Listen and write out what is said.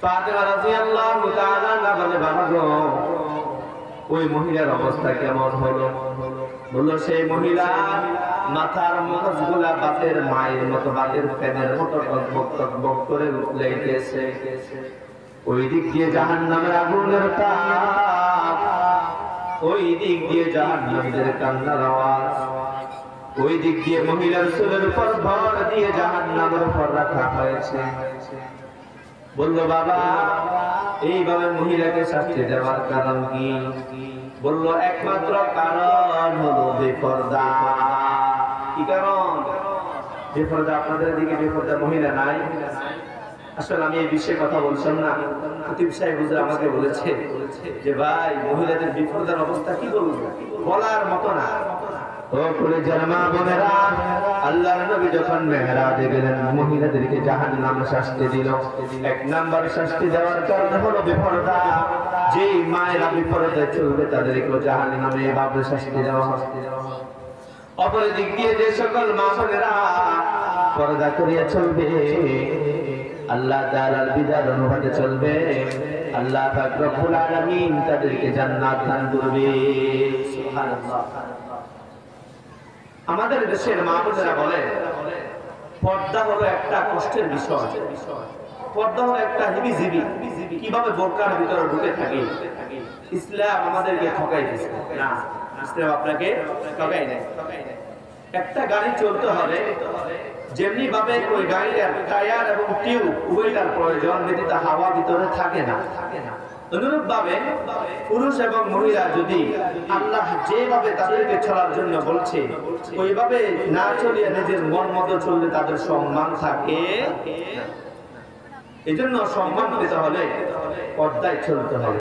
ফাতেমা রাদিয়াল্লাহু তাআলা আনহা বলে, বাবা গো, ওই মহিলার অবস্থা কেমন হলো? বললো, সেই মহিলা মাথার মগজগুলা বাতের মায়ের মতো, বাতের ফ্যানের মতো টকবক করে লেগেছে। ওই দিক দিয়ে জাহান্নামের আগুনের তাপ, ওই দিক দিয়ে জাহান্নামীদের কান্নার আওয়াজ, ওই দিক দিয়ে মহিলার চুলের উপর ভর দিয়ে জাহান্নামের উপর রাখা হয়েছে। বললো, বাবা, এইভাবে মহিলাকে শাস্তি দেওয়ার কারণ কি? বললো, একমাত্র কারণ হলো বেপরদা। কি কারণ? বেপরদা। আপনাদের দিকে বেপরদা মহিলা নাই? আসলে আমি এই বিষয়ে কথা বলছিলাম না, খতিব সাহেব হুজুর আমাকে বলেছে যে ভাই, মহিলাদের বেপরদার অবস্থা কি বলবো, বলার মতো না। ও করে জামা বোনেরা, আল্লাহর নবী যখন মেহরাজে গেলেন, মহিলাদেরকে জাহান্নাম শাস্তি দিল। এক নাম্বার শাস্তি দেওয়ার কারণ হলো বেপরদা। যে মায়েরা বেপরদায় চলবে তাদেরকে জাহান্নামে এভাবে শাস্তি দেওয়া হবে। অপর দিক দিয়ে যে সকল মা বোনেরা পর্দা করিয়া চলবে, আল্লাহ তাআলার বিধান অনুসারে চলবে, আল্লাহ পাক রব্বুল আলামিন তাদেরকে জান্নাত দান করবে। সুবহানাল্লাহ। আমাদের দেশের মা বোনেরা বলে, পর্দা হলো একটা কষ্টের বিষয়, পর্দা হলো একটা হিবিজিবি। কিভাবে বোরকার ভিতরে ঢুকে থাকে? ইসলাম আমাদেরকে ঠকাই দিয়েছে না, ইসলাম আপনাকে ঠকাই দেয়। একটা গাড়ি চলতে হবে, যেমনি ভাবে ওই গাড়ির টায়ার এবং টিউব উভয়টার প্রয়োজন, ব্যতীত হাওয়া ভিতরে থাকে না। অনুরূপ ভাবে পুরুষ এবং মহিলা যদি আল্লাহ যেভাবে তাদেরকে চলার জন্য বলছে ওইভাবে না চলিয়ে নিজের মন মতো চললে তাদের সম্মান থাকে। এজন্য সম্মান পেতে হলে পর্দায় চলতে হবে।